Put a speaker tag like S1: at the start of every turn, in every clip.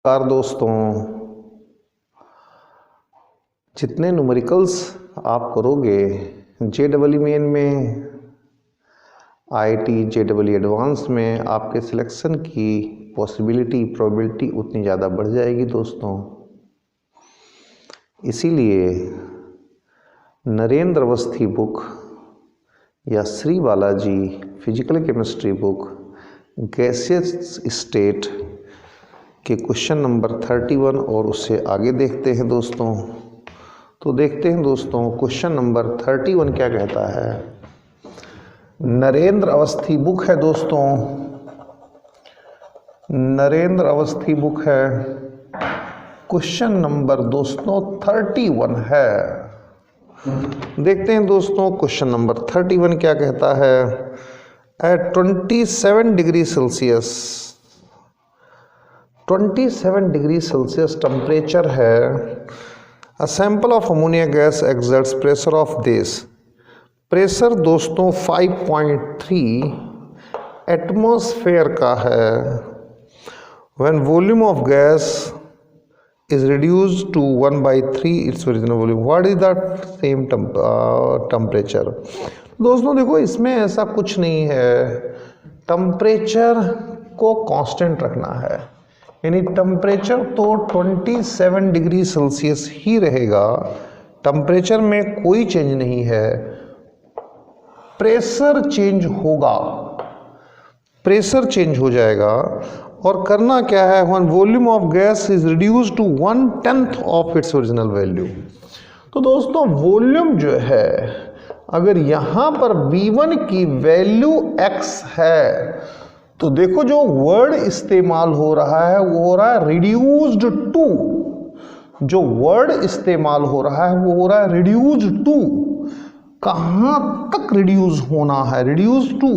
S1: नमस्कार दोस्तों, जितने न्यूमेरिकल्स आप करोगे JEE मेन में, IIT JEE एडवांस में आपके सिलेक्शन की पॉसिबिलिटी प्रोबेबिलिटी उतनी ज़्यादा बढ़ जाएगी दोस्तों। इसीलिए नरेंद्र अवस्थी बुक या Shri Balaji physical chemistry book gaseous state के क्वेश्चन नंबर 31 और उससे आगे देखते हैं दोस्तों। तो देखते हैं दोस्तों, क्वेश्चन नंबर 31 क्या कहता है। नरेंद्र अवस्थी बुक है दोस्तों, नरेंद्र अवस्थी बुक है। क्वेश्चन नंबर दोस्तों 31 है। देखते हैं दोस्तों क्वेश्चन नंबर 31 क्या कहता है। At 27 degree Celsius 27 degree Celsius temperature है। A sample of ammonia gas exerts pressure of this. Pressure दोस्तों 5.3 एटमॉस्फेयर का है। When volume of gas is reduced to 1/3 its original volume, what is the same temperature। दोस्तों देखो, इसमें ऐसा कुछ नहीं है, टेम्परेचर को कांस्टेंट रखना है, यानी टेम्परेचर तो 27 डिग्री सेल्सियस ही रहेगा, टेम्परेचर में कोई चेंज नहीं है। प्रेशर चेंज होगा, प्रेशर चेंज हो जाएगा। और करना क्या है, when volume of gas is reduced to 1/10 of its original value. तो दोस्तों वॉल्यूम जो है, अगर यहाँ पर V1 की वैल्यू x है, तो देखो जो वर्ड इस्तेमाल हो रहा है वो हो रहा है रिड्यूस्ड टू। जो वर्ड इस्तेमाल हो रहा है वो हो रहा है रिड्यूस्ड टू। कहाँ तक रिड्यूस होना है, रिड्यूस टू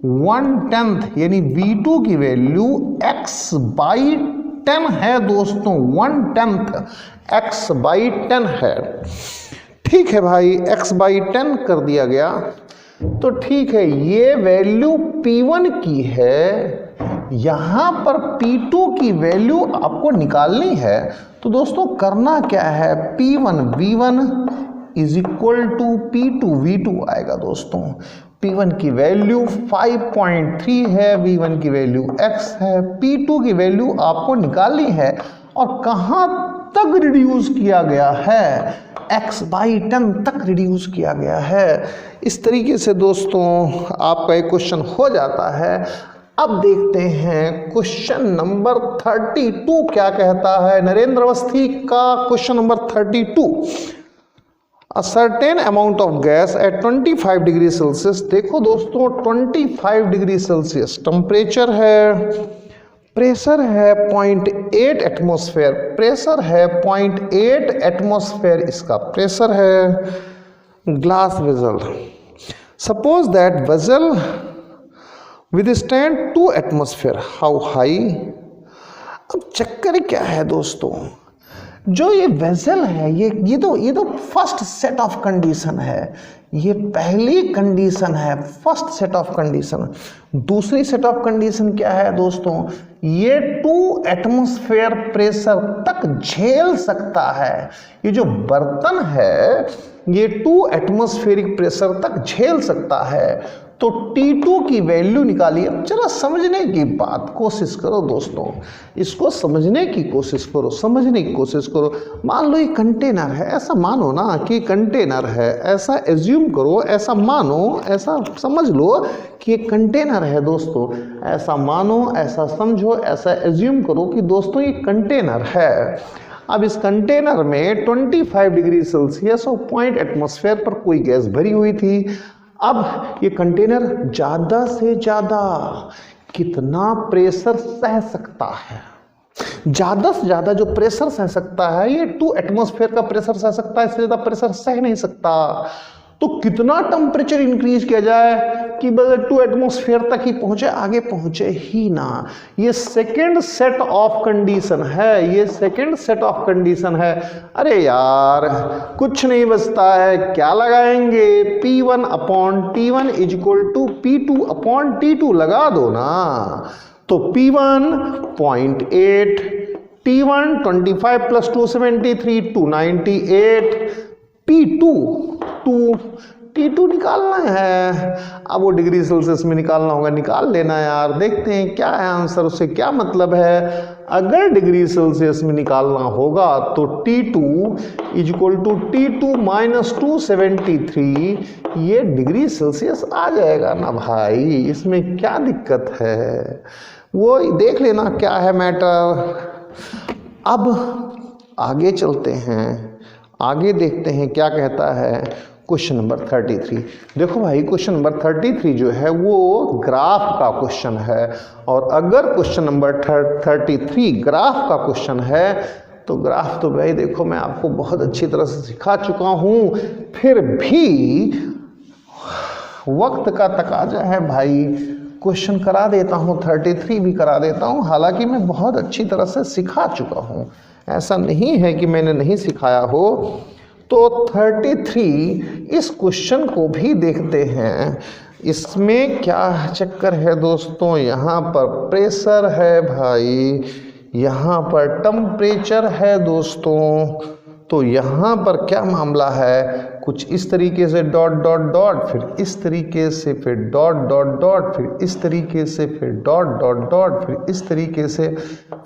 S1: 1/10, यानी V2 की वैल्यू x/10 है दोस्तों, 1/10 x/10 है। ठीक है भाई, x/10 कर दिया गया तो ठीक है, ये वैल्यू P1 की है, यहां पर P2 की वैल्यू आपको निकालनी है। तो दोस्तों करना क्या है, P1 V1 is equal to P2 V2 आएगा दोस्तों। P1 की वैल्यू 5.3 है, V1 की वैल्यू x है, P2 की वैल्यू आपको निकालनी है। और कहाँ तक रिड्यूस किया गया है, x/10 तक रिड्यूस किया गया है। इस तरीके से दोस्तों आपका एक क्वेश्चन हो जाता है। अब देखते हैं क्वेश्चन नंबर 32 क्या कहता है। नरेंद्र अवस्थी का question number 32। A certain amount of gas at 25 degree Celsius. देखो दोस्तों 25 डिग्री सेल्सियस टेम्परेचर है, प्रेशर है 0.8 एटमॉस्फेयर, प्रेशर है 0.8 एटमॉस्फेयर इसका प्रेशर है। Glass vessel, suppose that vessel withstand 2 atmosphere, how high. अब चक्कर क्या है दोस्तों, जो ये वेसल है, ये तो फर्स्ट सेट ऑफ कंडीशन है, ये पहली कंडीशन है, फर्स्ट सेट ऑफ कंडीशन। दूसरी सेट ऑफ कंडीशन क्या है दोस्तों, ये 2 एटमॉस्फेयर प्रेशर तक झेल सकता है। ये जो बर्तन है ये 2 एटमॉस्फेरिक प्रेशर तक झेल सकता है। तो T2 की वैल्यू निकालिए। अब जरा समझने की बात कोशिश करो दोस्तों, इसको समझने की कोशिश करो, समझने की कोशिश करो। मान लो ये कंटेनर है, ऐसा मानो ना कि कंटेनर है, ऐसा एज्यूम करो, ऐसा मानो, ऐसा समझ लो कि ये कंटेनर है दोस्तों। ऐसा मानो, ऐसा समझो, ऐसा एज्यूम करो कि दोस्तों ये कंटेनर है। अब इस कंटेनर में 25 डिग्री सेल्सियस और 0.8 एटमॉस्फेयर पर कोई गैस भरी हुई थी। अब ये कंटेनर ज्यादा से ज्यादा कितना प्रेशर सह सकता है, ज्यादा से ज्यादा जो प्रेशर सह सकता है ये 2 एटमॉस्फेयर का प्रेशर सह सकता है, इससे ज्यादा प्रेशर सह नहीं सकता। तो कितना टेम्परेचर इंक्रीज किया जाए कि बस 2 एटमॉस्फेयर तक ही पहुंचे, आगे पहुंचे ही ना। ये सेकंड सेट ऑफ कंडीशन है, ये सेकंड सेट ऑफ कंडीशन है। अरे यार कुछ नहीं बचता है, क्या लगाएंगे, P1/T1 is equal to P2/T2 लगा दो ना। तो P1 0.8 T1 25 plus 273 298, T2 T2 निकालना है। अब वो डिग्री सेल्सियस में निकालना होगा, निकाल लेना यार। देखते हैं क्या है आंसर, उससे क्या मतलब है। अगर डिग्री सेल्सियस में निकालना होगा तो T2 equal to T2 minus 273, ये डिग्री सेल्सियस आ जाएगा ना भाई, इसमें क्या दिक्कत है, वो देख लेना क्या है मैटर। अब आगे चलते हैं, आगे देखते हैं क्या कहता है क्वेश्चन नंबर 33। देखो भाई क्वेश्चन नंबर 33 जो है वो ग्राफ का क्वेश्चन है, और अगर क्वेश्चन नंबर 33 ग्राफ का क्वेश्चन है तो ग्राफ तो भाई देखो मैं आपको बहुत अच्छी तरह से सिखा चुका हूँ, फिर भी वक्त का तकाजा है भाई, क्वेश्चन करा देता हूँ, 33 भी करा देता हूँ। हालांकि मैं बहुत अच्छी तरह से सिखा चुका हूँ, ऐसा नहीं है कि मैंने नहीं सिखाया हो। तो 33 इस क्वेश्चन को भी देखते हैं। इसमें क्या चक्कर है दोस्तों, यहाँ पर प्रेशर है भाई, यहाँ पर टेम्परेचर है दोस्तों। तो यहाँ पर क्या मामला है, कुछ इस तरीके से डॉट डॉट डॉट, फिर इस तरीके से, फिर डॉट डॉट डॉट, फिर इस तरीके से, फिर डॉट डॉट डॉट, फिर इस तरीके से,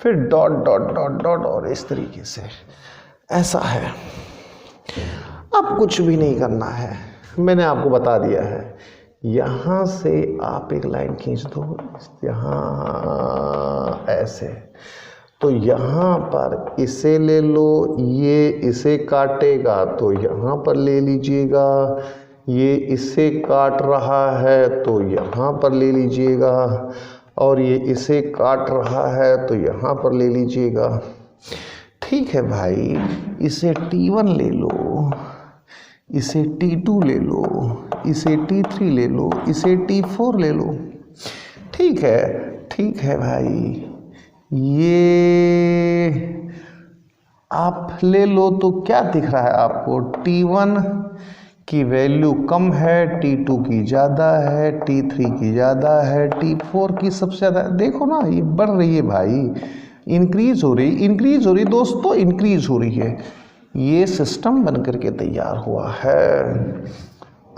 S1: फिर डॉट डॉट डॉट डॉट और इस तरीके से, ऐसा है। अब कुछ भी नहीं करना है, मैंने आपको बता दिया है। यहाँ से आप एक लाइन खींच दो, यहाँ ऐसे, तो यहाँ पर इसे ले लो, ये इसे काटेगा तो यहाँ पर ले लीजिएगा, ये इसे काट रहा है तो यहाँ पर ले लीजिएगा, और ये इसे काट रहा है तो यहाँ पर ले लीजिएगा। ठीक है भाई, इसे T1 ले लो, इसे T2 ले लो, इसे T3 ले लो, इसे T4 ले लो। ठीक है भाई, ये आप ले लो तो क्या दिख रहा है आपको, T1 की वैल्यू कम है, T2 की ज़्यादा है, T3 की ज़्यादा है, T4 की सबसे ज़्यादा। देखो ना ये बढ़ रही है भाई, इंक्रीज हो रही दोस्तों, इंक्रीज हो रही है। ये सिस्टम बन करके तैयार हुआ है।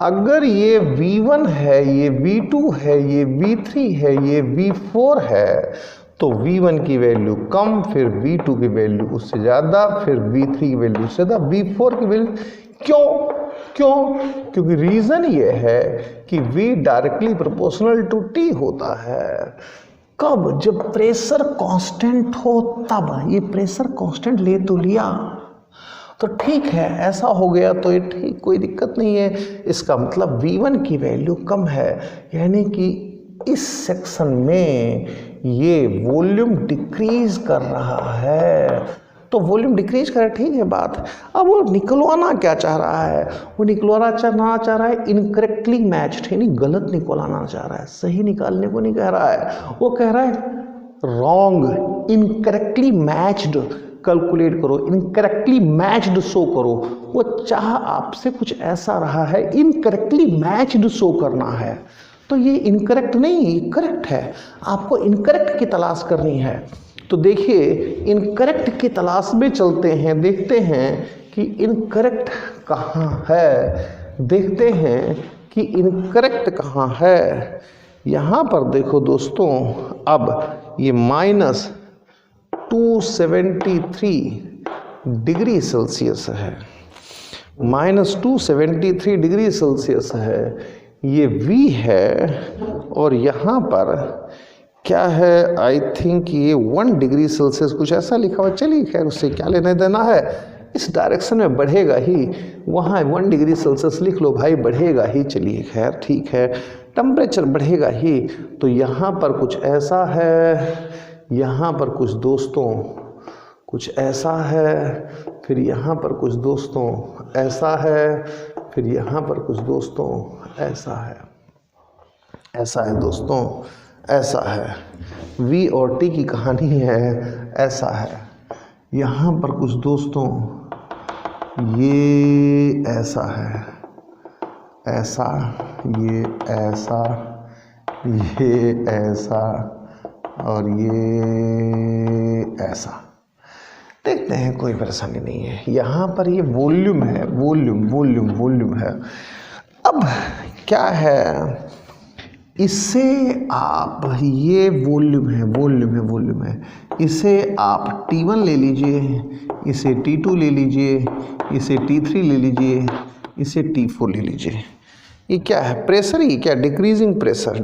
S1: अगर ये V1 है, ये V2 है, ये V3 है, ये V4 है, तो V1 की वैल्यू कम, फिर V2 की वैल्यू उससे ज़्यादा, फिर V3 की वैल्यू उससे ज़्यादा, V4 की वैल्यू। क्योंकि रीज़न ये है कि V directly proportional to T होता है। कब, जब प्रेशर कांस्टेंट हो तब। ये प्रेशर कांस्टेंट ले तो लिया तो ठीक है, ऐसा हो गया तो ये ठीक, कोई दिक्कत नहीं है। इसका मतलब V1 की वैल्यू कम है, यानी कि इस सेक्शन में ये वॉल्यूम डिक्रीज कर रहा है। तो वॉल्यूम डिक्रीज करे, ठीक है बात। अब वो निकलवाना क्या चाह रहा है, वो निकलवाना चाह रहा है इनकरेक्टली मैच्ड, यानी गलत निकलवाना चाह रहा है, सही निकालने को नहीं कह रहा है। वो कह रहा है रॉन्ग, इनकरेक्टली मैच्ड कैलकुलेट करो, इनकरेक्टली मैच्ड शो करो। वो चाह आपसे कुछ ऐसा रहा है, इनकरेक्टली मैच्ड शो करना है। तो ये इनकरेक्ट नहीं, करेक्ट है। आपको इनकरेक्ट की तलाश करनी है। तो देखिए इनकरेक्ट की तलाश में चलते हैं, देखते हैं कि इनकरेक्ट कहाँ है, देखते हैं कि इनकरेक्ट कहाँ है। यहाँ पर देखो दोस्तों, अब ये माइनस 273 डिग्री सेल्सियस है, माइनस 273 डिग्री सेल्सियस है, ये V है। और यहाँ पर क्या है, आई थिंक ये 1 डिग्री सेल्सियस कुछ ऐसा लिखा हुआ। चलिए खैर, उससे क्या लेना देना है, इस डायरेक्शन में बढ़ेगा ही, वहाँ 1 डिग्री सेल्सियस लिख लो भाई, बढ़ेगा ही। चलिए खैर ठीक है, टेम्परेचर बढ़ेगा ही। तो यहाँ पर कुछ ऐसा है, यहाँ पर कुछ दोस्तों कुछ ऐसा है, फिर यहाँ पर कुछ दोस्तों ऐसा है, फिर यहाँ पर कुछ दोस्तों ऐसा है, ऐसा है दोस्तों, ऐसा है। V और T की कहानी है, ऐसा है। यहाँ पर कुछ दोस्तों ये ऐसा है, ऐसा, ये ऐसा, ये ऐसा, और ये ऐसा। देखते हैं, कोई परेशानी नहीं है। यहाँ पर ये वॉल्यूम है, वॉल्यूम है। अब क्या है, इससे आप, ये वॉल्यूम है, इसे आप T1 ले लीजिए, इसे T2 ले लीजिए, इसे T3 ले लीजिए, इसे T4 ले लीजिए। ये क्या है, प्रेशर ही क्या, डिक्रीजिंग प्रेशर।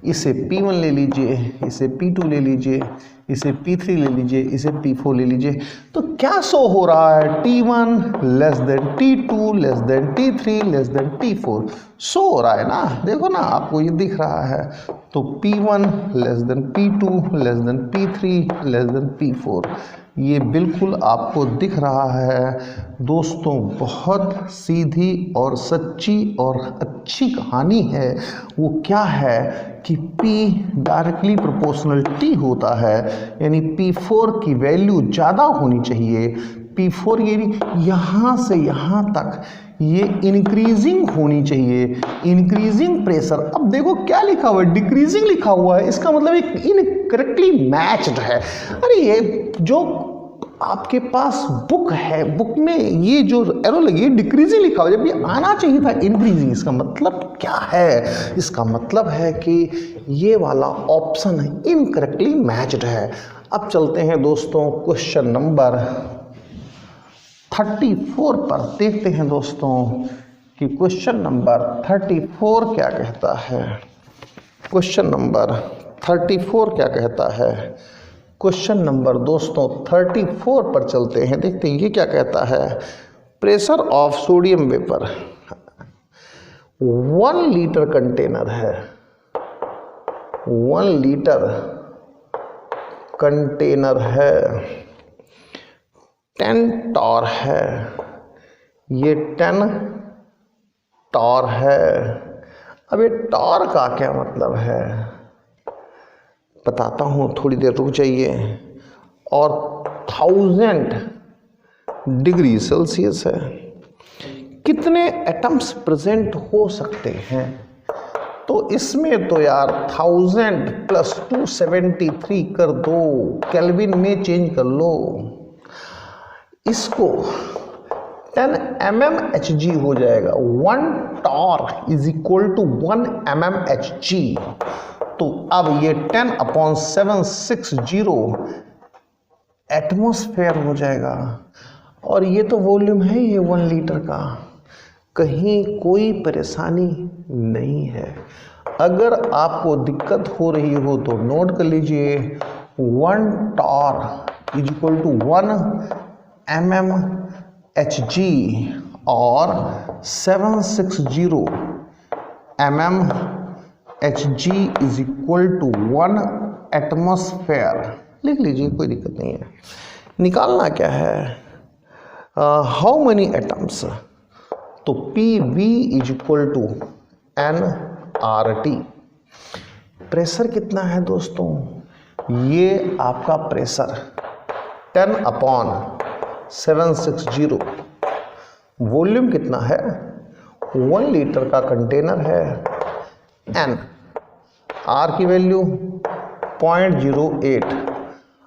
S1: इसे P1 ले लीजिए, इसे P2 ले लीजिए, इसे P3 ले लीजिए, इसे P4 ले लीजिए। तो क्या शो हो रहा है, T1 less than T2 less than T3 less than T4 show हो रहा है ना। देखो ना, आपको ये दिख रहा है। तो P1 less than P2 less than P3 less than P4, ये बिल्कुल आपको दिख रहा है दोस्तों। बहुत सीधी और सच्ची और अच्छी कहानी है। वो क्या है कि P डायरेक्टली प्रोपोर्शनल T होता है, यानी P4 की वैल्यू ज़्यादा होनी चाहिए। P4 ये यहाँ से यहाँ तक ये इंक्रीजिंग होनी चाहिए, इंक्रीजिंग प्रेशर। अब देखो क्या लिखा हुआ है, डिक्रीजिंग लिखा हुआ है, इसका मतलब एक इनकरेक्टली मैच्ड है। अरे ये जो आपके पास बुक है, बुक में ये जो एरो लगी है डिक्रीजिंग लिखा हुआ है, जब ये आना चाहिए था इंक्रीजिंग। इसका मतलब क्या है, इसका मतलब है कि ये वाला ऑप्शन इनकरेक्टली मैच्ड है। अब चलते हैं दोस्तों क्वेश्चन नंबर 34 पर, देखते हैं दोस्तों कि क्वेश्चन नंबर 34 क्या कहता है। क्वेश्चन नंबर 34 क्या कहता है। क्वेश्चन नंबर दोस्तों 34 पर चलते हैं, देखते हैं ये क्या कहता है। Pressure of sodium vapour, 1 litre container है, 1 लीटर कंटेनर है, 10 टॉर है, ये 10 टॉर है। अब ये टॉर का क्या मतलब है बताता हूँ, थोड़ी देर रुक जाइए। और 1000 डिग्री सेल्सियस है। कितने एटम्स प्रेजेंट हो सकते हैं, तो इसमें तो यार 1000 प्लस 273 कर दो, केल्विन में चेंज कर लो। इसको 10 mmHg हो जाएगा। 1 torr is equal to 1 mmHg। तो अब ये 10/760 एटमॉस्फेयर हो जाएगा। और ये तो वॉल्यूम है ये 1 लीटर का, कहीं कोई परेशानी नहीं है। अगर आपको दिक्कत हो रही हो तो नोट कर लीजिए, 1 torr is equal to 1 mmHg और 760 mmHg is equal to 1 atmosphere. लिख लीजिए, कोई दिक्कत नहीं है। निकालना क्या है, हाउ मेनी एटम्स, तो PV is equal to nRT। Pressure कितना है दोस्तों, ये आपका प्रेशर 10/760। वॉल्यूम कितना है, 1 लीटर का कंटेनर है। n, R की वैल्यू 0.08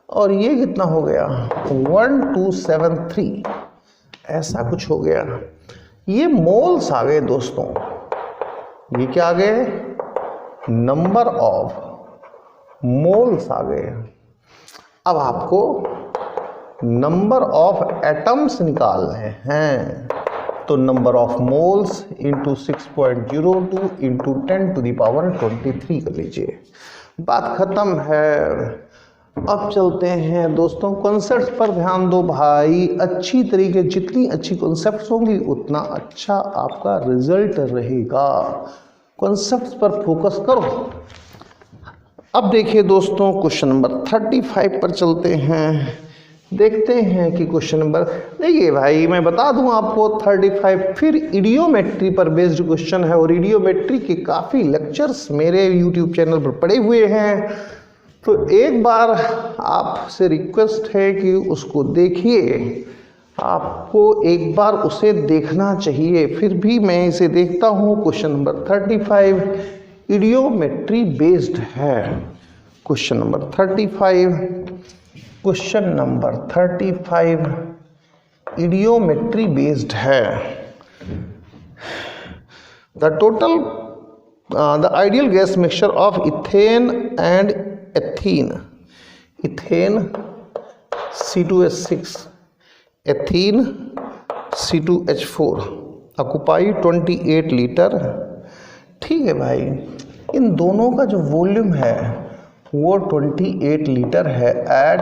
S1: और ये कितना हो गया 1273, ऐसा कुछ हो गया। ये मोल्स आ गए दोस्तों, ये क्या आ गए, नंबर ऑफ मोल्स आ गए। अब आपको नंबर ऑफ एटम्स निकालने हैं, तो number of moles into 6.02 into 10⁻23 कर लीजिए, बात खत्म है। अब चलते हैं दोस्तों कॉन्सेप्ट पर ध्यान दो भाई, अच्छी तरीके, जितनी अच्छी कॉन्सेप्ट्स होंगी उतना अच्छा आपका रिजल्ट रहेगा। कॉन्सेप्ट्स पर फोकस करो। अब देखिए दोस्तों क्वेश्चन नंबर 35 पर चलते हैं, देखते हैं कि क्वेश्चन नंबर, देखिए भाई मैं बता दूं आपको 35 फिर इडियोमेट्री पर बेस्ड क्वेश्चन है, और इडियोमेट्री के काफ़ी लेक्चर्स मेरे यूट्यूब चैनल पर पड़े हुए हैं, तो एक बार आपसे रिक्वेस्ट है कि उसको देखिए, आपको एक बार उसे देखना चाहिए। फिर भी मैं इसे देखता हूँ। क्वेश्चन नंबर 35 इडियोमेट्री बेस्ड है। Question number 35 question number 35 eudiometry based है। The ideal gas mixture of ethane and ethene, ethane C2H6, ethene C2H4 occupy 28 litre. ठीक है भाई, इन दोनों का जो वॉल्यूम है वो 28 लीटर है एट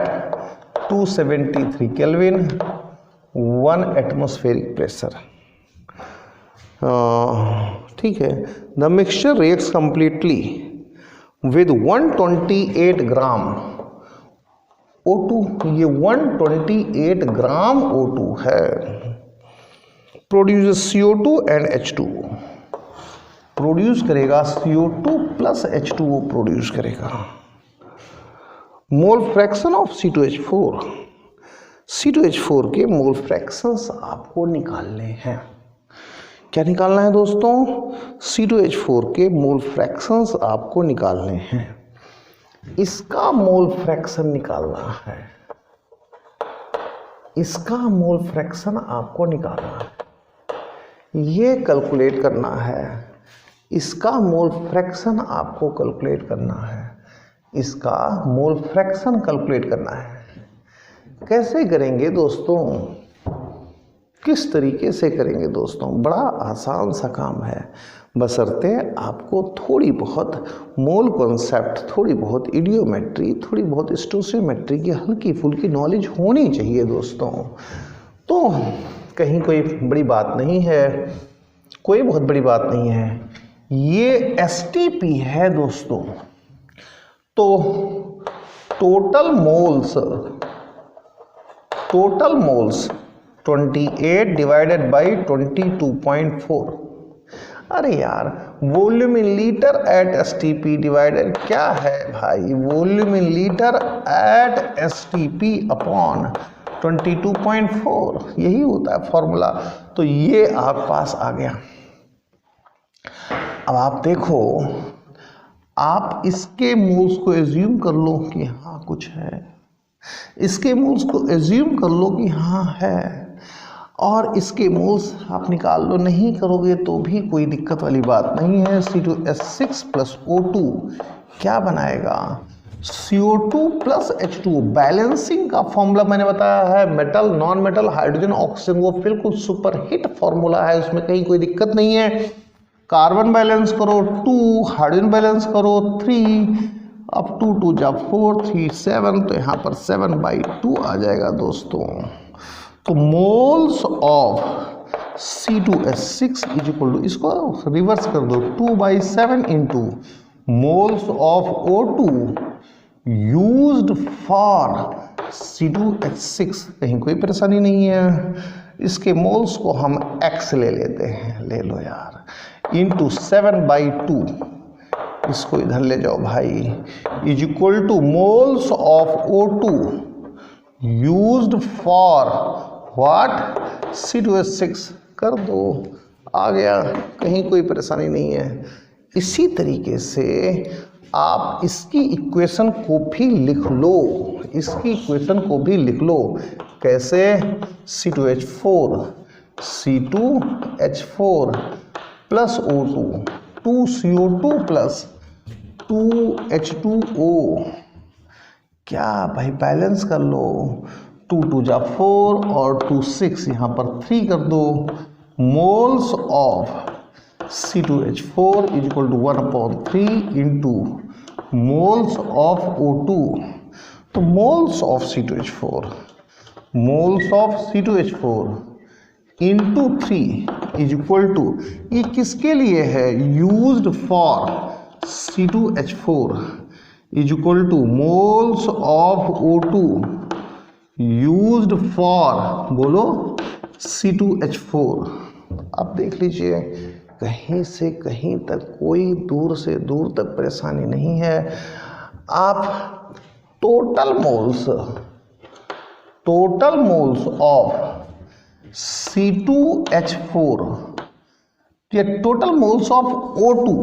S1: 273 केल्विन 1 एटमॉस्फेरिक प्रेशर। ठीक है, the mixture reacts completely with 128 gram O2, ये 128 ग्राम O2 है, produce CO2 and H2O, produce करेगा CO2 प्लस H2O प्रोड्यूस करेगा। मोल फ्रैक्शन ऑफ C2H4, C2H4 के मोल फ्रैक्शंस आपको निकालने हैं। क्या निकालना है दोस्तों? C2H4 के मोल फ्रैक्शंस आपको निकालने हैं। इसका मोल फ्रैक्शन निकालना है, इसका मोल फ्रैक्शन आपको निकालना है, ये कैलकुलेट करना है। इसका मोल फ्रैक्शन आपको कैलकुलेट करना है, इसका मोल फ्रैक्शन कैलकुलेट करना है। कैसे करेंगे दोस्तों? किस तरीके से करेंगे दोस्तों? बड़ा आसान सा काम है, बशर्ते आपको थोड़ी बहुत मोल कॉन्सेप्ट, थोड़ी बहुत इडियोमेट्री, थोड़ी बहुत स्टोशियोमेट्री की हल्की फुल्की नॉलेज होनी चाहिए दोस्तों। तो कहीं कोई बड़ी बात नहीं है, कोई बहुत बड़ी बात नहीं है। ये STP है दोस्तों, तो टोटल मोल्स 28 डिवाइडेड बाई 22.4। अरे यार, volume in litre at STP divided क्या है भाई? Volume in litre at STP upon 22.4, यही होता है फॉर्मूला। तो ये आप पास आ गया। अब आप देखो, आप इसके मोल्स को एज्यूम कर लो कि हाँ कुछ है, इसके मोल्स को एज्यूम कर लो कि हाँ है, और इसके मोल्स आप निकाल लो। नहीं करोगे तो भी कोई दिक्कत वाली बात नहीं है। C2H6 प्लस O2 क्या बनाएगा? CO2 plus H2O। बैलेंसिंग का फॉर्मूला मैंने बताया है, metal, non metal, hydrogen, oxygen, वो बिल्कुल सुपर हिट फॉर्मूला है, उसमें कहीं कोई दिक्कत नहीं है। कार्बन बैलेंस करो 2, हाइड्रोजन बैलेंस करो 3, अब 2 2 जा 4, 3 7, तो यहाँ पर 7/2 आ जाएगा दोस्तों। तो moles of C2H6 is equal to, इसको रिवर्स कर दो, 2/7 into moles of O2 used for C2H6। कहीं कोई परेशानी नहीं है। इसके मोल्स को हम X ले लेते हैं, ले लो यार, इंटू 7/2, इसको इधर ले जाओ भाई, is equal to moles of O2 used for what? C2H6 कर दो, आ गया, कहीं कोई परेशानी नहीं है। इसी तरीके से आप इसकी इक्वेशन को भी लिख लो, इसकी इक्वेशन को भी लिख लो। कैसे? C2H4 plus O2, 2CO2 plus 2H2O। क्या भाई, बैलेंस कर लो, 2 2 जा 4 और 2 6, यहाँ पर 3 कर दो। Moles of C2H4 is equal to 1/3 into moles of O2। तो moles of C2H4 into 3 is equal to, ये किसके लिए है? Used for C2H4 is equal to moles of O2 used for, बोलो, C2H4। अब देख लीजिए, कहीं से कहीं तक, कोई दूर से दूर तक परेशानी नहीं है। आप टोटल मोल्स ऑफ C2H4 या टोटल मोल्स ऑफ O2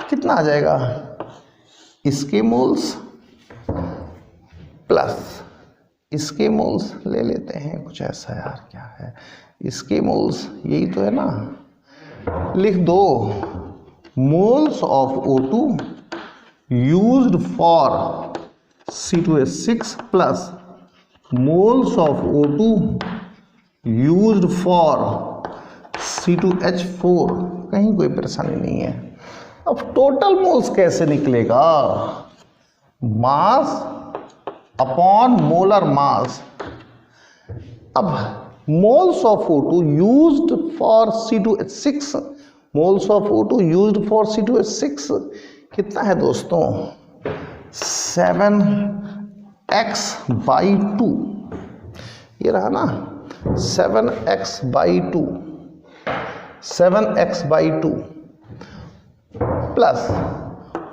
S1: कितना आ जाएगा? इसके मोल्स प्लस इसके मोल्स ले लेते हैं, कुछ ऐसा यार क्या है, इसके मोल्स यही तो है ना, लिख दो moles of O2 used for C2H6 plus moles of O2 used for C2H4। कहीं कोई परेशानी नहीं है। अब टोटल मोल्स कैसे निकलेगा, मास अपॉन मोलर मास। अब moles of O2 used for C2H6, moles of O2 used for C2H6 कितना है दोस्तों, 7x/2, ये रहा ना 7x/2, 7x/2 plus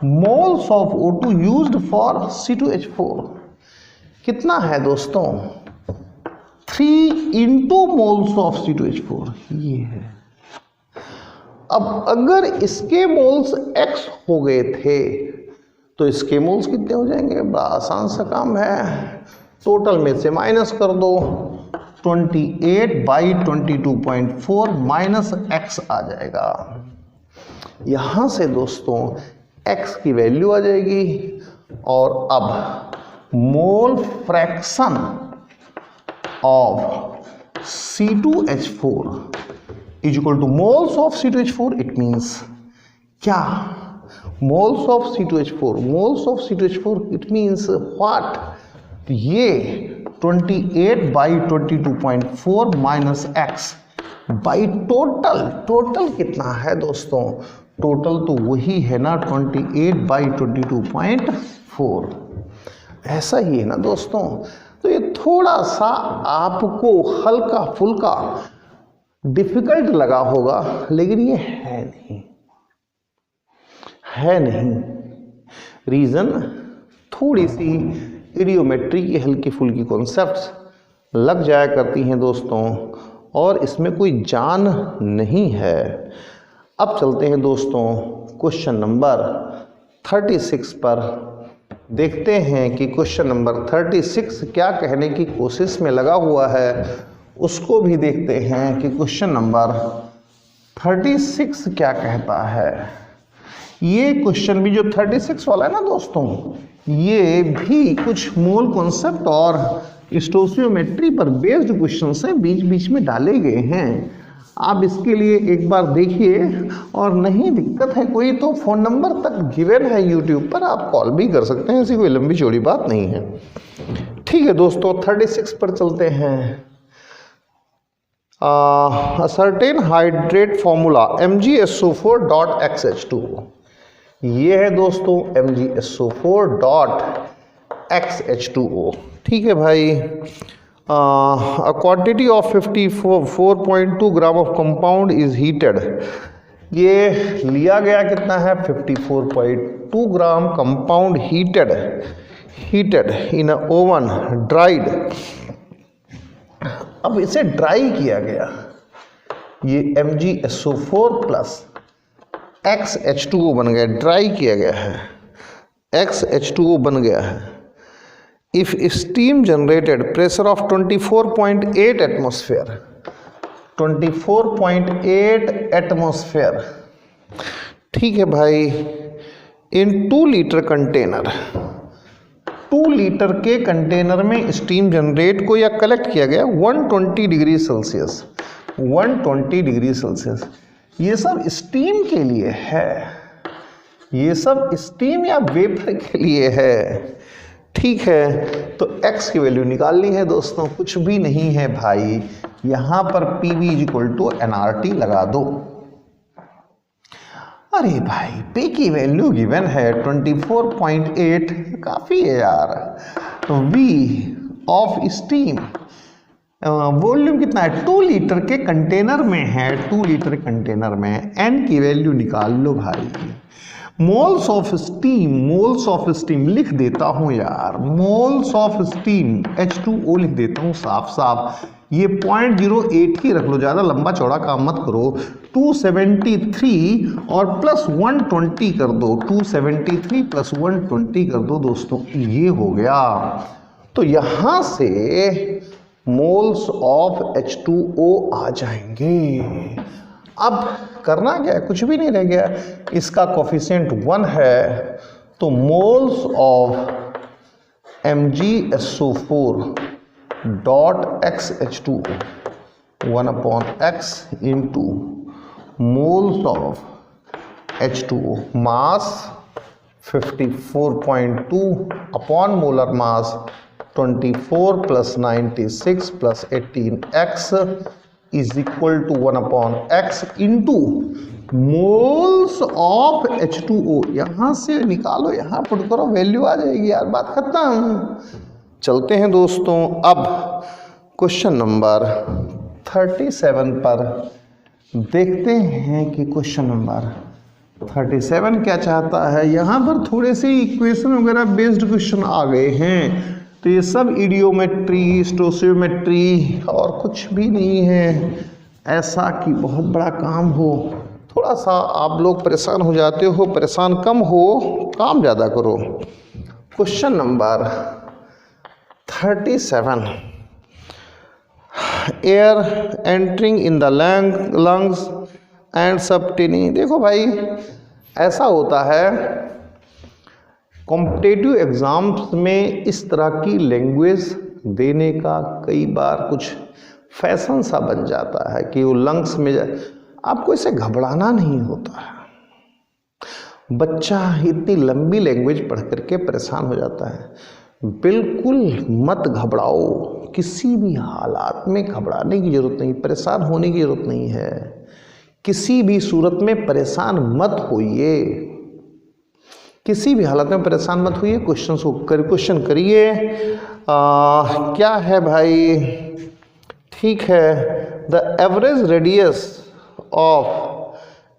S1: moles of O2 used for C2H4 कितना है दोस्तों, 3 इंटू मोल्स ऑफ C2H4, ये है। अब अगर इसके मोल्स x हो गए थे तो इसके मोल्स कितने हो जाएंगे, बड़ा आसान सा काम है, टोटल में से माइनस कर दो, 28/22.4 माइनस x आ जाएगा। यहाँ से दोस्तों x की वैल्यू आ जाएगी, और अब mole fraction of C2H4 is equal to moles of C2H4, it means क्या, moles of C2H4, moles of C2H4 it means what, ये 28/22.4 minus x by total, total कितना है दोस्तों, टोटल तो वही है ना 28/22.4, ऐसा ही है ना दोस्तों। तो ये थोड़ा सा आपको हल्का फुल्का डिफिकल्ट लगा होगा, लेकिन ये है नहीं, है नहीं। रीज़न थोड़ी सी इडियोमेट्री की हल्की फुल्की कॉन्सेप्ट्स लग जाया करती हैं दोस्तों, और इसमें कोई जान नहीं है। अब चलते हैं दोस्तों क्वेश्चन नंबर 36 पर, देखते हैं कि क्वेश्चन नंबर 36 क्या कहने की कोशिश में लगा हुआ है, उसको भी देखते हैं कि क्वेश्चन नंबर 36 क्या कहता है। ये क्वेश्चन भी जो 36 वाला है ना दोस्तों, ये भी कुछ मूल कॉन्सेप्ट और स्टोशियोमेट्री पर बेस्ड क्वेश्चन से बीच बीच में डाले गए हैं। आप इसके लिए एक बार देखिए, और नहीं दिक्कत है कोई तो फ़ोन नंबर तक गिवन है यूट्यूब पर, आप कॉल भी कर सकते हैं, ऐसी कोई लंबी चौड़ी बात नहीं है। ठीक है दोस्तों, 36 पर चलते हैं। सर्टेन हाइड्रेट फॉर्मूला MgSO4.XH2, ये है दोस्तों MgSO4.XH2O। ठीक है भाई, a quantity of 54.2 gram of compound is heated, ये लिया गया कितना है 54.2 gram compound heated in a oven dried. अब इसे ड्राई किया गया, ये MgSO4 प्लस XH2O बन गया, ड्राई किया गया है, XH2O बन गया है। If steam generated pressure of 24.8 atmosphere, 24.8 atmosphere, ठीक है भाई, इन 2 लीटर कंटेनर, 2 लीटर के कंटेनर में स्टीम जनरेट को या कलेक्ट किया गया 120 डिग्री सेल्सियस, 120 डिग्री सेल्सियस। ये सब स्टीम के लिए है, ये सब स्टीम या वेपर के लिए है। ठीक है, तो x की वैल्यू निकालनी है दोस्तों, कुछ भी नहीं है भाई, यहाँ पर PV = nRT लगा दो। अरे भाई P की वैल्यू गिवन है 24.8, काफ़ी है यार। V ऑफ स्टीम, वॉल्यूम कितना है, 2 लीटर के कंटेनर में है, 2 लीटर कंटेनर में, n की वैल्यू निकाल लो भाई। मोल्स ऑफ स्टीम लिख देता हूँ यार, मोल्स ऑफ स्टीम H2O लिख देता हूँ साफ साफ, ये 0.08 ही रख लो, ज़्यादा लंबा चौड़ा काम मत करो। 273 और प्लस 120 कर दो, 273 प्लस 120 कर दो दोस्तों, ये हो गया तो यहां से मोल्स ऑफ H2O आ जाएंगे। अब करना क्या है, कुछ भी नहीं रह गया, इसका कोफिशिएंट 1 है, तो moles of MgSO4 dot XH2O 1/x into moles of H2O mass 54.2 upon molar mass 24 plus 96 plus 18x is equal to 1/x into moles of H2O। यहां से निकालो, यहां पुट करो, वैल्यू आ जाएगी यार, बात खत्म। चलते हैं दोस्तों अब क्वेश्चन नंबर 37 पर देखते हैं कि क्वेश्चन नंबर 37 क्या चाहता है। यहाँ पर थोड़े से इक्वेशन वगैरह बेस्ड क्वेश्चन आ गए हैं, तो ये सब इडियोमेट्री, स्टोशियोमेट्री और कुछ भी नहीं है ऐसा कि बहुत बड़ा काम हो। थोड़ा सा आप लोग परेशान हो जाते हो, परेशान कम हो, काम ज़्यादा करो। Question number 37, air entering in the lungs and सबटिनी। देखो भाई, ऐसा होता है कॉम्पिटिटिव एग्जाम्स में इस तरह की लैंग्वेज देने का कई बार कुछ फैशन सा बन जाता है कि वो लंग्स में आपको इसे घबराना नहीं होता है। बच्चा इतनी लंबी लैंग्वेज पढ़ करके परेशान हो जाता है। बिल्कुल मत घबराओ, किसी भी हालात में घबराने की जरूरत नहीं, परेशान होने की जरूरत नहीं है। किसी भी सूरत में परेशान मत होइए, किसी भी हालत में परेशान मत होइए। क्वेश्चन करिए। क्या है भाई, ठीक है, the average radius of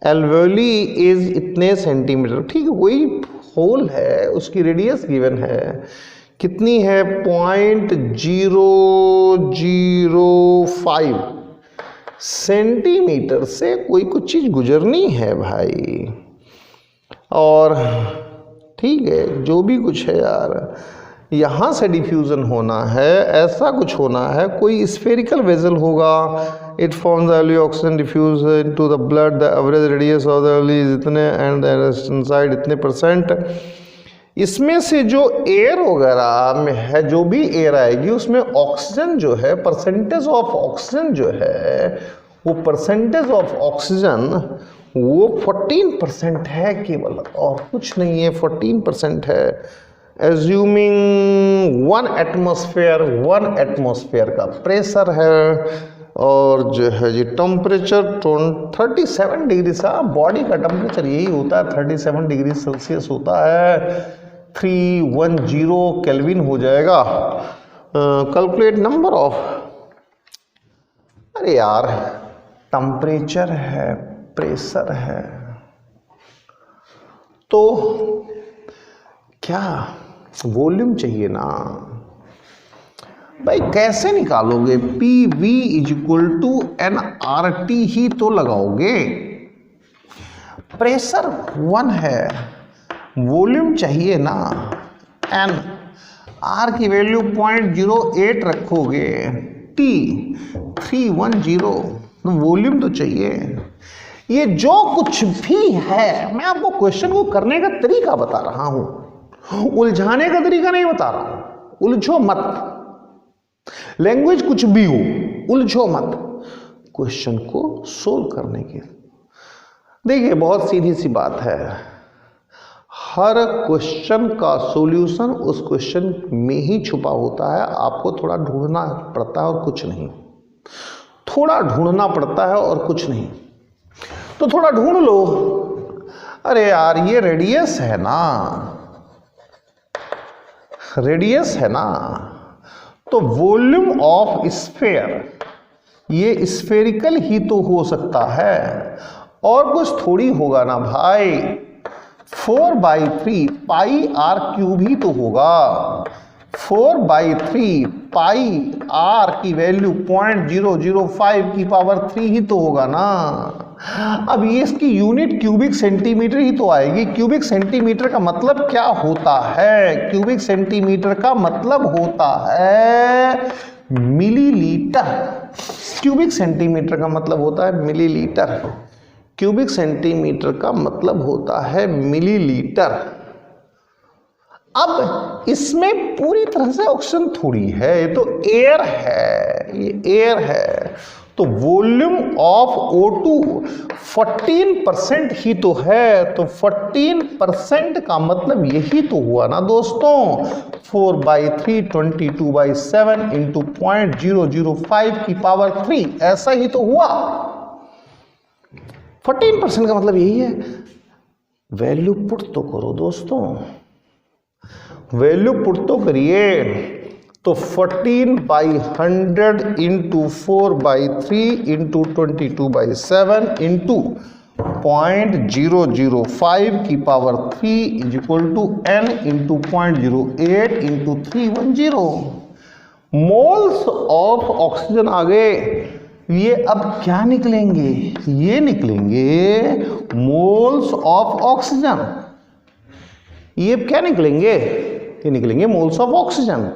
S1: alveoli is इतने सेंटीमीटर। ठीक है, वही होल है, उसकी रेडियस गिवन है, कितनी है 0.005 सेंटीमीटर से कोई कुछ चीज़ गुजरनी है भाई। और ठीक है, जो भी कुछ है यार, यहाँ से डिफ्यूज़न होना है, ऐसा कुछ होना है, कोई स्फेरिकल वेजल होगा, it forms the oxygen diffuse into the blood, the average radius of the इतने एंड इनसाइड इतने %। इसमें से जो एयर वगैरह में है, जो भी एयर आएगी उसमें ऑक्सीजन जो है, परसेंटेज ऑफ ऑक्सीजन जो है, वो परसेंटेज ऑफ ऑक्सीजन वो 14% है केवल, और कुछ नहीं है, 14% है। एज्यूमिंग 1 एटमॉस्फेयर का प्रेशर है, और जो है जी टेम्परेचर 37 डिग्री सा, बॉडी का टेम्परेचर यही होता है, 37 डिग्री सेल्सियस होता है, 310 केल्विन हो जाएगा। कैलकुलेट नंबर ऑफ, अरे यार टेम्परेचर है, प्रेशर है, तो क्या वॉल्यूम चाहिए ना भाई, कैसे निकालोगे? PV = nRT ही तो लगाओगे। प्रेशर 1 है, वॉल्यूम चाहिए ना n, R की वैल्यू 0.08 रखोगे, T 310, वॉल्यूम तो चाहिए। ये जो कुछ भी है, मैं आपको क्वेश्चन को करने का तरीका बता रहा हूं, उलझाने का तरीका नहीं बता रहा हूं। उलझो मत, लैंग्वेज कुछ भी हो, उलझो मत, क्वेश्चन को सोल्व करने की। देखिए बहुत सीधी सी बात है, हर क्वेश्चन का सॉल्यूशन उस क्वेश्चन में ही छुपा होता है, आपको थोड़ा ढूंढना पड़ता है और कुछ नहीं, थोड़ा ढूंढना पड़ता है और कुछ नहीं, तो थोड़ा ढूंढ लो। अरे यार ये रेडियस है ना, रेडियस है ना, तो वॉल्यूम ऑफ स्फीयर, ये स्फेरिकल ही तो हो सकता है, और कुछ थोड़ी होगा ना भाई। 4/3 पाई आर क्यूब ही तो होगा, 4/3 पाई आर की वैल्यू 0.005 की पावर 3 ही तो होगा ना। अब ये इसकी यूनिट क्यूबिक सेंटीमीटर ही तो आएगी। क्यूबिक सेंटीमीटर का मतलब क्या होता है? क्यूबिक सेंटीमीटर का मतलब होता है मिलीलीटर। क्यूबिक सेंटीमीटर का मतलब होता है मिलीलीटर। क्यूबिक सेंटीमीटर का मतलब होता है मिलीलीटर। अब इसमें पूरी तरह से ऑक्सीजन थोड़ी है, ये तो एयर है, ये एयर है। तो वॉल्यूम ऑफ O2 14% ही तो है, तो 14% का मतलब यही तो हुआ ना दोस्तों, 4/3 22/7 इंटू 0.005 की पावर 3, ऐसा ही तो हुआ। 14% का मतलब यही है। वैल्यू पुट तो करो दोस्तों, वैल्यू पुट तो करिए। तो 14/100 इंटू 4/3 इंटू 22/7 इंटू 0.005 की power 3 is equal to n into 0.08 into 310 moles of oxygen आ गए। ये अब क्या निकलेंगे? ये निकलेंगे मोल्स ऑफ ऑक्सीजन। ये क्या निकलेंगे? ये निकलेंगे मोल्स ऑफ ऑक्सीजन।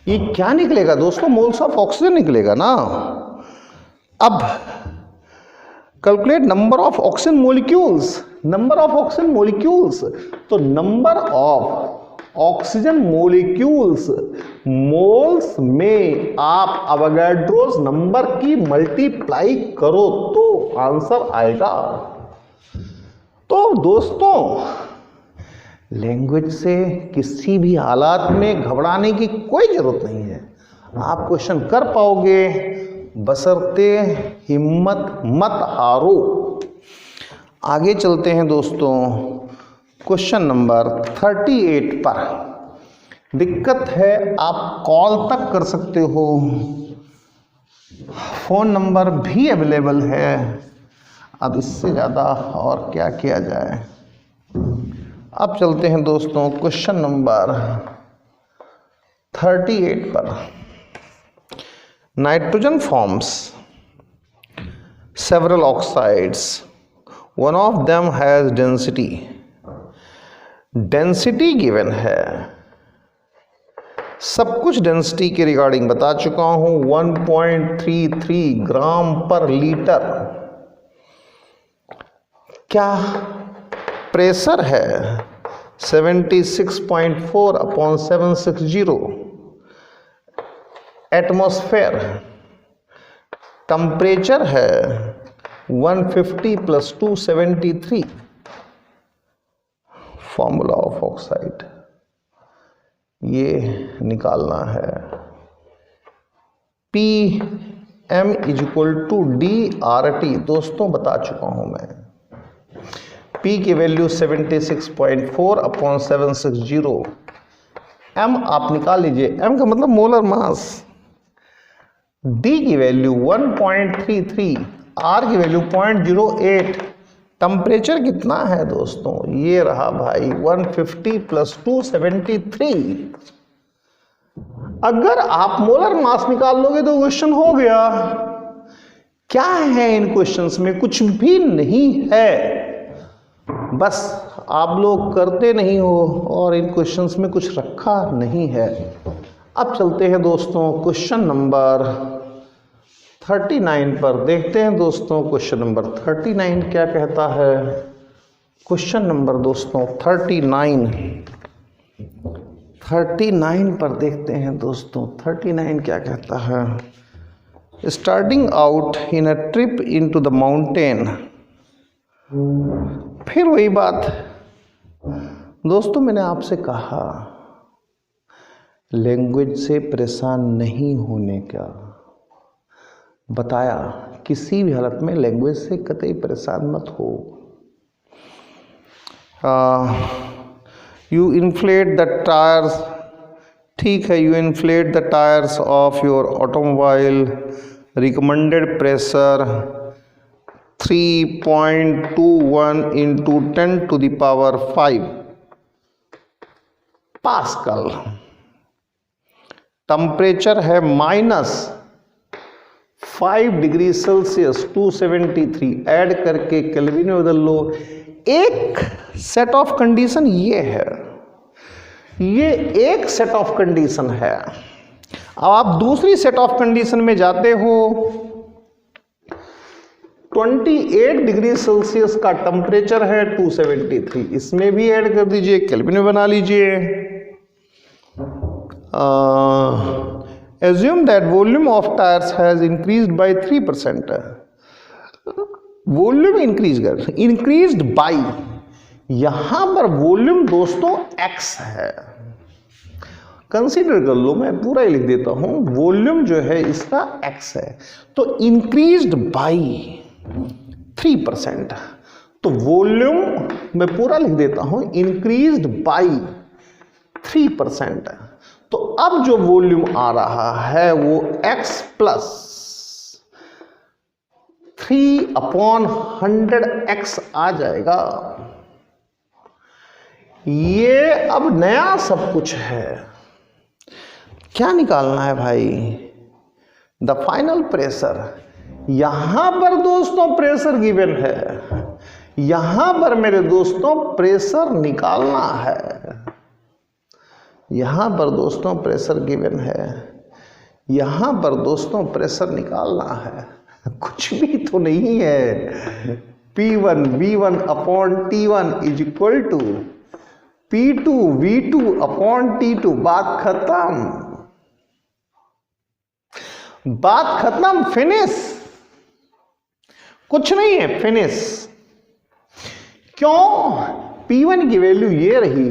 S1: ये क्या निकलेगा दोस्तों? मोल्स ऑफ ऑक्सीजन निकलेगा ना। अब calculate number of oxygen molecules. Number of oxygen molecules, तो number of oxygen molecules moles में आप अवोगाड्रोस नंबर की मल्टीप्लाई करो तो आंसर आएगा। तो दोस्तों लैंग्वेज से किसी भी हालात में घबराने की कोई जरूरत नहीं है, आप क्वेश्चन कर पाओगे, बशर्ते हिम्मत मत हारो। आगे चलते हैं दोस्तों क्वेश्चन नंबर 38 पर। दिक्कत है आप कॉल तक कर सकते हो, फोन नंबर भी अवेलेबल है। अब इससे ज़्यादा और क्या किया जाए। अब चलते हैं दोस्तों क्वेश्चन नंबर 38 पर। Nitrogen forms several oxides, one of them has density. Density given है, सब कुछ डेंसिटी के रिगार्डिंग बता चुका हूं। 1.33 ग्राम पर लीटर। क्या प्रेशर है? 76.4/760 एटमॉस्फेयर। टेम्परेचर है 150 + 273। फॉर्मूला ऑफ ऑक्साइड ये निकालना है। PM = DRT दोस्तों बता चुका हूं मैं। P की वैल्यू 76.4/760। M आप निकाल लीजिए, M का मतलब मोलर मास। D की वैल्यू 1.33, R की वैल्यू 0.08। टेम्परेचर कितना है दोस्तों? ये रहा भाई 150 + 273। अगर आप मोलर मास निकाल लोगे तो क्वेश्चन हो गया। क्या है इन क्वेश्चंस में? कुछ भी नहीं है, बस आप लोग करते नहीं हो और इन क्वेश्चंस में कुछ रखा नहीं है। अब चलते हैं दोस्तों क्वेश्चन नंबर 39 पर। देखते हैं दोस्तों क्वेश्चन नंबर 39 क्या कहता है। क्वेश्चन नंबर दोस्तों 39 पर देखते हैं दोस्तों 39 क्या कहता है। Starting out in a trip into the mountain. फिर वही बात दोस्तों, मैंने आपसे कहा लैंग्वेज से परेशान नहीं होने का बताया। किसी भी हालत में लैंग्वेज से कतई परेशान मत हो। यू इन्फ्लेट द टायर्स, ठीक है, you inflate the tyres of your automobile, recommended pressure 3.21 × 10⁵ pascal. Temperature है 5 डिग्री सेल्सियस 273 ऐड करके केल्विन में बदल लो। एक सेट ऑफ कंडीशन ये है, ये एक सेट ऑफ कंडीशन है। अब आप दूसरी सेट ऑफ कंडीशन में जाते हो, 28 डिग्री सेल्सियस का टेम्परेचर है 273, इसमें भी ऐड कर दीजिए, केल्विन में बना लीजिए। assume that volume of tires has increased by 3%. Volume increased by, यहां पर वॉल्यूम दोस्तों x है, कंसीडर कर लो, मैं पूरा ही लिख देता हूं, वॉल्यूम जो है इसका x है, तो इंक्रीज्ड बाई 3%, तो वॉल्यूम मैं पूरा लिख देता हूं, इंक्रीज्ड बाई 3%। तो अब जो वॉल्यूम आ रहा है वो x प्लस 3/100x आ जाएगा। ये अब नया सब कुछ है। क्या निकालना है भाई? The final pressure. यहां पर दोस्तों प्रेशर गिवन है, यहां पर मेरे दोस्तों प्रेशर निकालना है, यहां पर दोस्तों प्रेशर गिवन है, यहां पर दोस्तों प्रेशर निकालना है। कुछ भी तो नहीं है। P1 V1 upon T1 is equal to P2 V2 upon T2। बात खत्म, बात खत्म, फिनिश। कुछ नहीं है, फिनिश। क्यों? P1 की वैल्यू ये रही,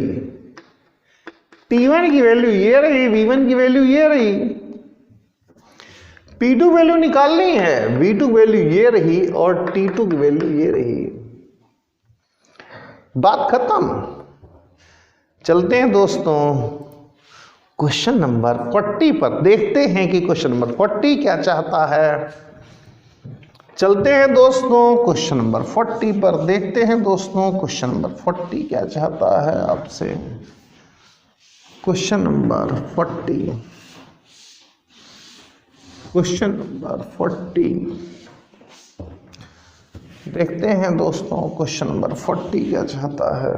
S1: T1 की वैल्यू ये रही, V1 की वैल्यू ये रही, P2 वैल्यू निकालनी है, V2 वैल्यू ये रही और T2 की वैल्यू ये रही। बात खत्म। चलते हैं दोस्तों क्वेश्चन नंबर 40 पर, देखते हैं कि क्वेश्चन नंबर 40 क्या चाहता है। चलते हैं दोस्तों क्वेश्चन नंबर 40 पर, देखते हैं दोस्तों क्वेश्चन नंबर 40 क्या चाहता है आपसे। क्वेश्चन नंबर 40, क्वेश्चन नंबर 40 देखते हैं दोस्तों क्वेश्चन नंबर 40 क्या चाहता है।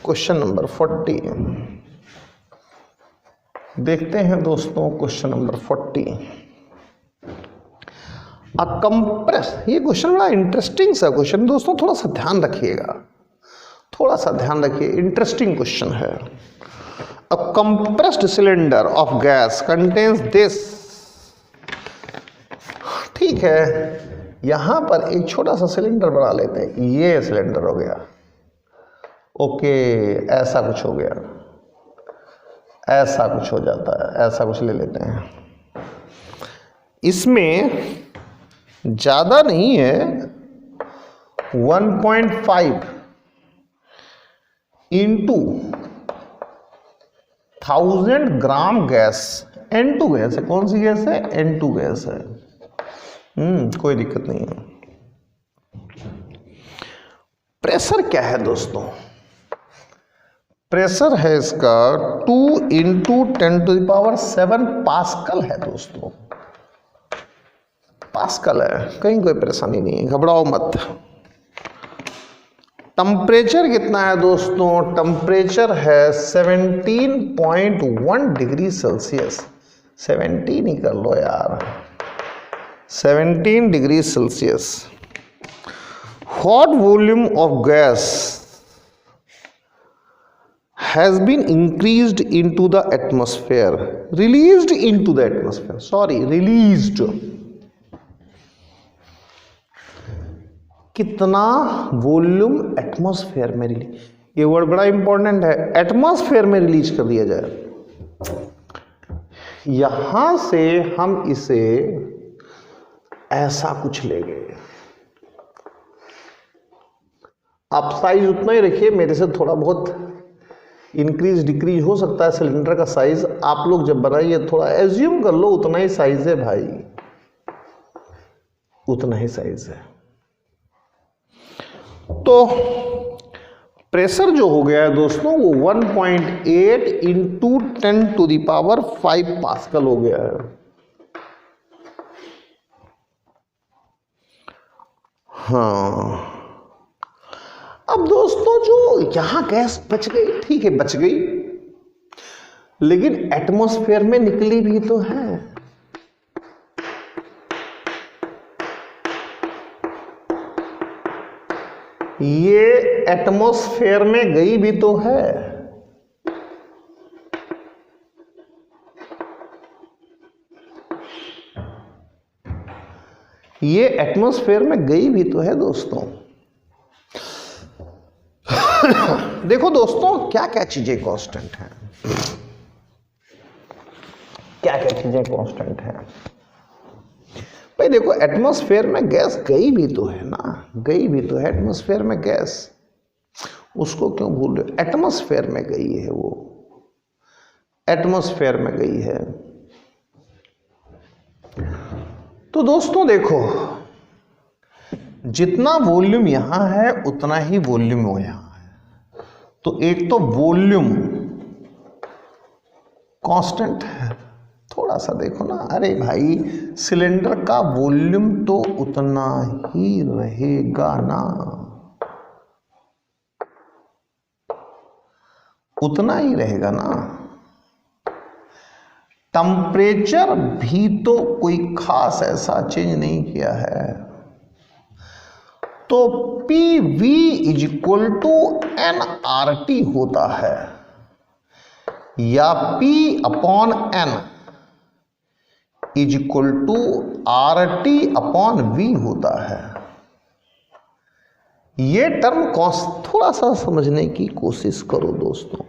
S1: क्वेश्चन नंबर 40 देखते हैं दोस्तों क्वेश्चन नंबर 40। कंप्रेस, ये क्वेश्चन बड़ा इंटरेस्टिंग सा क्वेश्चन दोस्तों, थोड़ा सा ध्यान रखिएगा, थोड़ा सा ध्यान रखिए, इंटरेस्टिंग क्वेश्चन है। A compressed cylinder of gas contains this. ठीक है, यहां पर एक छोटा सा सिलेंडर बना लेते हैं, ये सिलेंडर हो गया, ओके, ऐसा कुछ हो गया, ऐसा कुछ हो जाता है, ऐसा कुछ ले लेते हैं। इसमें ज्यादा नहीं है, 1.5 इंटू 1000 ग्राम गैस, N2 गैस है। कौन सी गैस है? N2 गैस है। कोई दिक्कत नहीं है। प्रेशर क्या है दोस्तों? प्रेशर है इसका 2 × 10⁻⁷ पास्कल है दोस्तों, पास्कल है, कहीं कोई परेशानी नहीं है, घबराओ मत। टेम्परेचर कितना है दोस्तों? टेम्परेचर है 17.1 डिग्री सेल्सियस, 17 ही कर लो यार, 17 degree Celsius. What volume of gas has been increased into the atmosphere, released into the atmosphere, sorry, released। कितना वॉल्यूम एटमॉस्फेयर में रिलीज, ये वर्ड बड़ा इंपॉर्टेंट है, एटमॉस्फेयर में रिलीज कर दिया जाए। यहां से हम इसे ऐसा कुछ ले गए, आप साइज उतना ही रखिए, मेरे से थोड़ा बहुत इंक्रीज डिक्रीज हो सकता है सिलेंडर का साइज, आप लोग जब बनाइए थोड़ा एज्यूम कर लो उतना ही साइज है भाई, उतना ही साइज है। तो प्रेशर जो हो गया है दोस्तों वो 1.8 × 10⁵ पास्कल हो गया है। हाँ, अब दोस्तों जो यहां गैस बच गई, ठीक है बच गई, लेकिन एटमॉस्फेयर में निकली भी तो है। ये एटमॉस्फेयर में गई भी तो है। ये एटमॉस्फेयर में गई भी तो है दोस्तों। देखो दोस्तों, क्या क्या चीजें कांस्टेंट हैं, क्या क्या चीजें कांस्टेंट हैं। भाई देखो, एटमॉस्फेयर में गैस गई भी तो है ना, गई भी तो है एटमॉस्फेयर में गैस, उसको क्यों भूल रहे हो? एटमॉस्फेयर में गई है, वो एटमॉस्फेयर में गई है। तो दोस्तों देखो, जितना वॉल्यूम यहां है उतना ही वॉल्यूम वो यहां है। तो एक तो वॉल्यूम कांस्टेंट है, थोड़ा सा देखो ना, अरे भाई सिलेंडर का वॉल्यूम तो उतना ही रहेगा ना, उतना ही रहेगा ना। टेम्परेचर भी तो कोई खास ऐसा चेंज नहीं किया है। तो P V is equal to N R T होता है, या P upon N is equal to R T upon V होता है। ये टर्म थोड़ा सा समझने की कोशिश करो दोस्तों,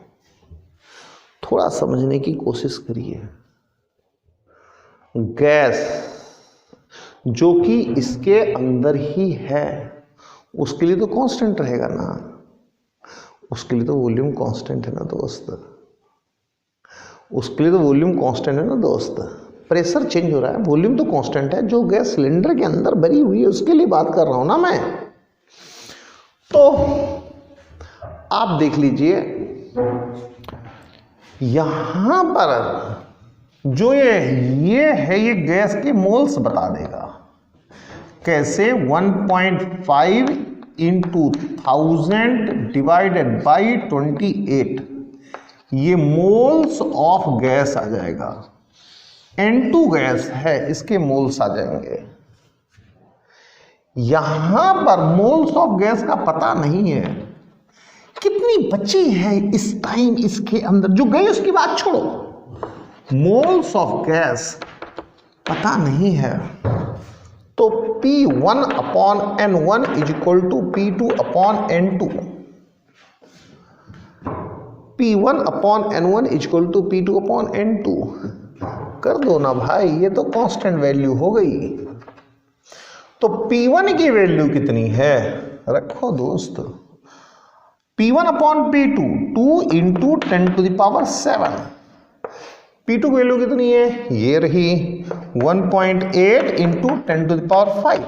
S1: थोड़ा समझने की कोशिश करिए। गैस जो कि इसके अंदर ही है, उसके लिए तो कांस्टेंट रहेगा ना, उसके लिए तो वॉल्यूम कांस्टेंट है ना दोस्त, उसके लिए तो वॉल्यूम कांस्टेंट है ना दोस्त। प्रेशर चेंज हो रहा है, वॉल्यूम तो कांस्टेंट है। जो गैस सिलेंडर के अंदर भरी हुई है उसके लिए बात कर रहा हूं ना मैं। तो आप देख लीजिए, यहां पर जो ये है, ये गैस के मोल्स बता देगा। कैसे? 1.5 इंटू 1000 डिवाइडेड बाई 28, ये मोल्स ऑफ गैस आ जाएगा। N2 गैस है, इसके मोल्स आ जाएंगे। यहां पर मोल्स ऑफ गैस का पता नहीं है, कितनी बची है इस टाइम इसके अंदर, जो गई उसकी बात छोड़ो, मोल्स ऑफ गैस पता नहीं है। तो P1 upon N1 is equal to P2 upon N2, P1 upon N1 is equal to P2 upon N2 कर दो ना भाई, ये तो कांस्टेंट वैल्यू हो गई। तो P1 की वैल्यू कितनी है, रखो दोस्त, P1 upon P2 2 into 10 to the power 7। P2 की वैल्यू कितनी है, ये रही 1.8 into 10 to the power 5।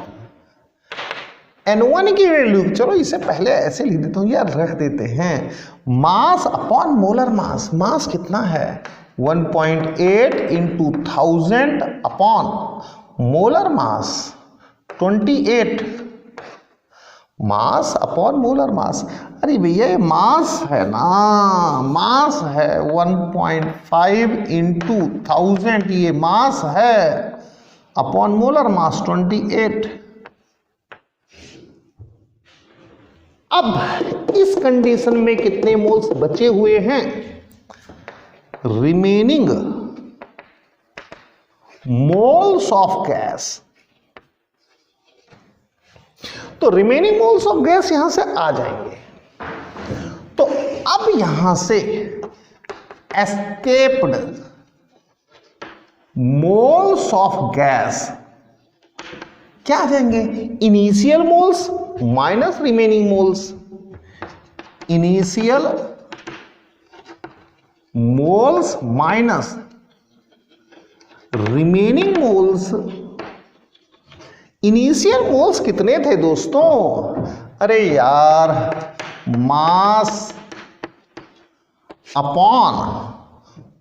S1: N1 की वैल्यू, चलो इसे पहले ऐसे लिख देता हूं यार, रख देते हैं। मास अपॉन मोलर मास, मास कितना है 1.8 इंटू 1000 अपॉन मोलर मास 28, मास अपॉन मोलर मास। अरे भैया ये मास है ना, मास है 1.5 इंटू 1000, ये मास है, अपॉन मोलर मास 28। अब इस कंडीशन में कितने मोल्स बचे हुए हैं, रिमेनिंग मोल्स ऑफ गैस। तो रिमेनिंग मोल्स ऑफ गैस यहां से आ जाएंगे। तो अब यहां से एस्केप्ड मोल्स ऑफ गैस क्या आ जाएंगे, initial moles minus remaining moles, initial moles minus remaining moles. Initial moles कितने थे दोस्तों, अरे यार मास अपॉन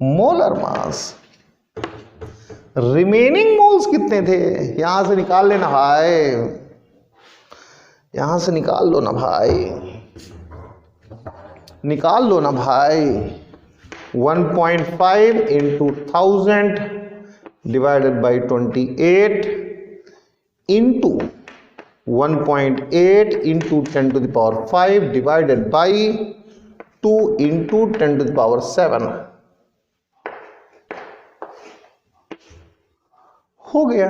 S1: मोलर मास। रिमेनिंग मोल्स कितने थे, यहां से निकाल लेना भाई, यहां से निकाल लो ना भाई, निकाल लो ना भाई। 1.5 into 1000 divided by 28 into 1.8 into 10 to the power 5 divided by 2 into 10 to the power 7 हो गया।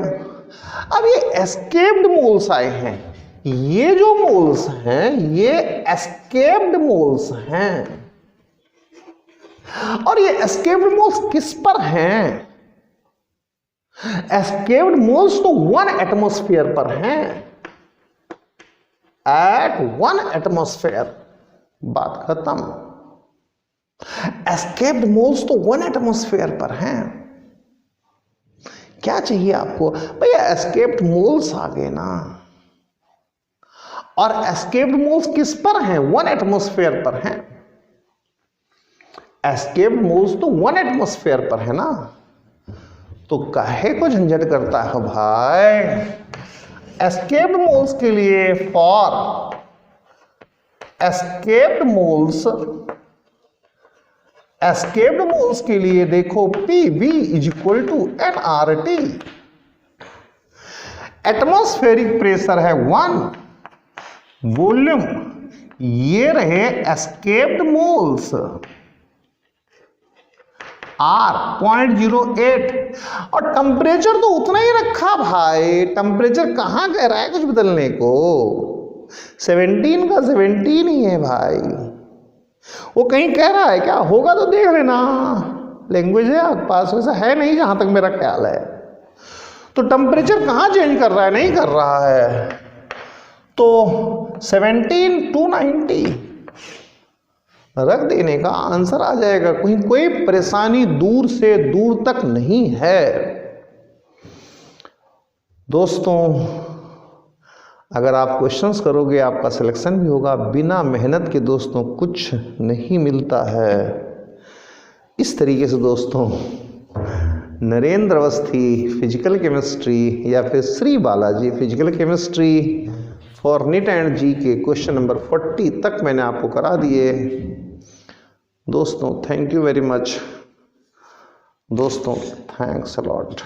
S1: अब ये एस्केप्ड मोल्स आए हैं, ये जो मोल्स हैं ये एस्केप्ड मोल्स हैं। और ये एस्केप्ड मोल्स किस पर हैं? एस्केप्ड मोल्स तो 1 एटमॉस्फेयर पर हैं, एट 1 एटमॉस्फेयर। बात खत्म। एस्केप्ड मोल्स तो 1 एटमॉस्फेयर पर हैं। क्या चाहिए आपको भैया? एस्केप्ड मोल्स आ गए ना। और एस्केप्ड मोल्स किस पर हैं? 1 एटमॉस्फेयर पर हैं। एस्केप्ड मोल्स तो 1 एटमॉस्फेयर पर है ना, तो काहे को झंझट करता है भाई? एस्केप्ड मोल्स के लिए फॉर एस्केप्ड मोल्स के लिए देखो PV is equal to nRT। Atmospheric pressure है 1, वॉल्यूम ये रहे एस्केप्ड मोल्स R 0.08, और टेम्परेचर तो उतना ही रखा भाई। टेम्परेचर कहां कह रहा है कुछ बदलने को? 17 का 17 ही है भाई। वो कहीं कह रहा है क्या? होगा तो देख लेना, लैंग्वेज है आपके पास, वैसा है नहीं जहां तक मेरा ख्याल है। तो टेम्परेचर कहां चेंज कर रहा है? नहीं कर रहा है। तो 17 to 90 रख देने का आंसर आ जाएगा। कोई परेशानी दूर से दूर तक नहीं है दोस्तों। अगर आप क्वेश्चंस करोगे आपका सिलेक्शन भी होगा। बिना मेहनत के दोस्तों कुछ नहीं मिलता है। इस तरीके से दोस्तों नरेंद्र अवस्थी फिजिकल केमिस्ट्री या फिर Shri Balaji physical chemistry for NEET and JEE के क्वेश्चन नंबर 40 तक मैंने आपको करा दिए दोस्तों। थैंक यू वेरी मच दोस्तों, थैंक्स अ लॉट।